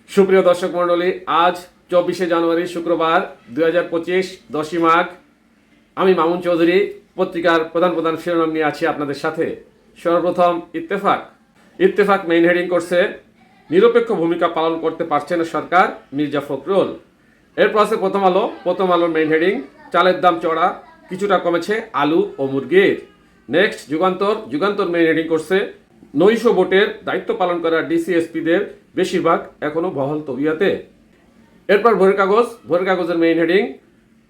সুপ্রিয় দর্শক মণ্ডলী, আজ 24শে জানুয়ারি শুক্রবার 2025 10ই মাঘ। আমি মামুন চৌধুরী পত্রিকার প্রধান প্রধান শিরোনাম নিয়ে আছি আপনাদের সাথে। সর্বপ্রথম ইত্তেফাক মেইন হেডিং করছে, নিরপেক্ষ ভূমিকা পালন করতে পারছে না সরকার, মির্জা ফখরুল। এরপর আছে প্রথম আলোর মেইন হেডিং, চালের দাম চড়া, কিছুটা কমেছে আলু ও মুরগির। নেক্সট যুগান্তর মেইন হেডিং করছে, নৈশ ভোটের দায়িত্ব পালন করা ডিসিএসপিদের বেশিরভাগ এখনো বহাল তবিয়াতে। এরপর ভোরের কাগজের মেইন হেডিং,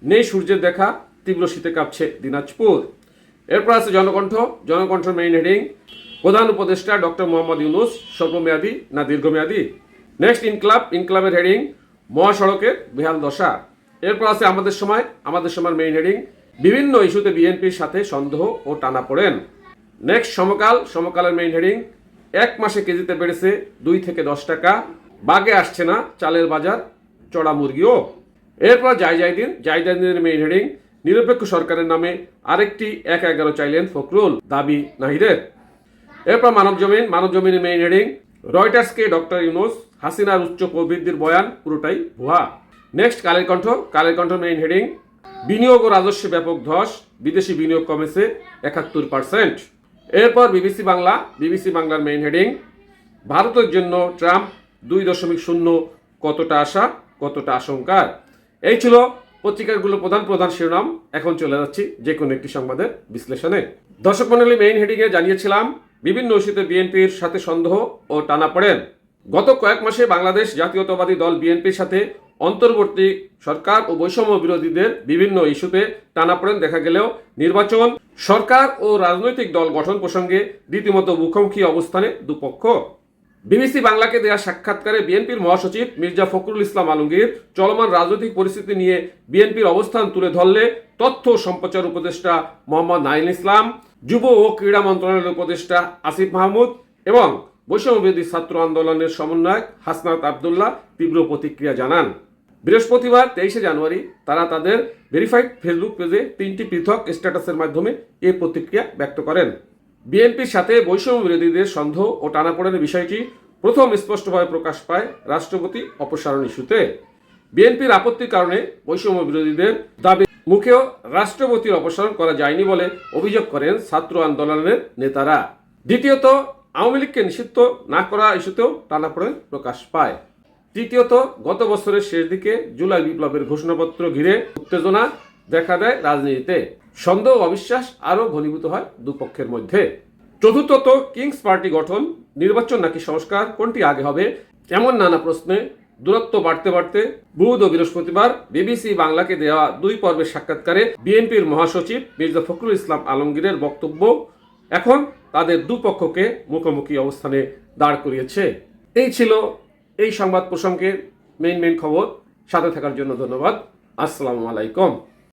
নেই সূর্যের দেখা, তীব্র শীতে কাঁপছে দিনাজপুর। এরপর আছে জনকণ্ঠের মেইন হেডিং, প্রধান উপদেষ্টা ডক্টর মোহাম্মদ ইউনূস স্বল্পমেয়াদী না দীর্ঘমেয়াদী। নেক্সট ইনক্লাবের হেডিং, মহাসড়কের বেহাল দশা। এরপর আছে আমাদের সময়ের মেইন হেডিং, বিভিন্ন ইস্যুতে বিএনপির সাথে সন্দেহ ও টানাপোড়েন। নেক্সট সমকালের মেইন হেডিং, এক মাসে কেজিতে বেড়েছে 2 থেকে 10 টাকা, বাগে আসছে না চালের বাজার, চড়া মুরগিও। এরপর জাইদিনের মেইন হেডিং, নিরপেক্ষ সরকারের নামে আরেকটি 1/11 চাইলেন ফখরুল, দাবি নাহিদের। এরপর মানবজমিনের মেইন হেডিং, রয়টার্সকে ডক্টর ইউনূস, হাসিনার উচ্চ প্রবৃদ্ধির বয়ান পুরোটাই ভুয়া। Next Kaler Kantho main heading, বিনিয়োগ ও রাজস্বে ব্যাপক ধস, বিদেশি বিনিয়োগ কমেছে 71%। এরপর বিবিসি বাংলার মেইন হেডিং, ভারতের জন্য ট্রাম্প 2.0, কতটা আশা কতটা আশঙ্কার। এই ছিল পত্রিকাগুলো প্রধান শিরোনাম। এখন চলে যাচ্ছি যে কোনো একটি সংবাদের বিশ্লেষণে। দর্শক মণ্ডলী, মেইন হেডিংয়ে জানিয়েছিলাম বিভিন্ন ইস্যুতে বিএনপির সাথে সন্দেহ ও টানাপোড়েন। গত কয়েক মাসে বাংলাদেশ জাতীয়তাবাদী দল বিএনপির সাথে অন্তর্বর্তী সরকার ও বৈষম্য বিরোধীদের বিভিন্ন ইস্যুতে টানাপোড়েন দেখা গেলেও নির্বাচন, সরকার ও রাজনৈতিক দল গঠন প্রসঙ্গে রীতিমতো মুখোমুখি অবস্থানে দুপক্ষ। বিবিসি বাংলাকে দেয়া সাক্ষাৎকারে বিএনপির মহাসচিব মির্জা ফখরুল ইসলাম আলমগীর চলমান রাজনৈতিক পরিস্থিতি নিয়ে বিএনপির অবস্থান তুলে ধরলে তথ্য ও সম্প্রচার উপদেষ্টা মোহাম্মদ নাঈম ইসলাম, যুব ও ক্রীড়া মন্ত্রণালয়ের উপদেষ্টা আসিফ মাহমুদ এবং বৈষম্যবিরোধী ছাত্র আন্দোলনের সমন্বয়ক হাসনাত আবদুল্লাহ তীব্র প্রতিক্রিয়া জানান। বৃহস্পতিবার 23শে জানুয়ারি তারা তাদের ভেরিফাইড ফেসবুক পেজে 3টি পৃথক স্ট্যাটাসের মাধ্যমে এই প্রতিক্রিয়া ব্যক্ত করেন। বিএনপির সাথে বৈষম্য বিরোধীদের সন্দেহ ও টানাপোড়েনের বিষয়টি প্রথম স্পষ্টভাবে প্রকাশ পায় রাষ্ট্রপতি অপসারণ ইস্যুতে। বিএনপির আপত্তির কারণে বৈষম্য বিরোধীদের দাবি মুখেও রাষ্ট্রপতির অপসারণ করা যায়নি বলে অভিযোগ করেন ছাত্র আন্দোলনের নেতারা। দ্বিতীয়ত, আওয়ামী লীগকে নিষিদ্ধ না করা ইস্যুতেও টানাপোড়েন প্রকাশ পায়। তৃতীয়ত, গত বছরের শেষ দিকে জুলাই বিপ্লবের ঘোষণাপত্র ঘিরে উত্তেজনা দেখা দেয় রাজনীতিতে। সন্দেহ ও অবিশ্বাস আরও ঘনীভূত হয় দুপক্ষের মধ্যে। চতুর্থত, কিংস পার্টি গঠন, নির্বাচন নাকি সংস্কার, কোনটি আগে হবে, এমন নানা প্রশ্নে দূরত্ব বাড়তে বুধ ও বৃহস্পতিবার বিবিসি বাংলাকে দেওয়া 2 পর্বের সাক্ষাৎকারে বিএনপির মহাসচিব মির্জা ফখরুল ইসলাম আলমগীরের বক্তব্য এখন তাদের দুপক্ষকে মুখোমুখি অবস্থানে দাঁড় করিয়েছে। এই ছিল এই সংবাদ প্রসঙ্গের মেইন খবর। সাথে থাকার জন্য ধন্যবাদ। আসসালামু আলাইকুম।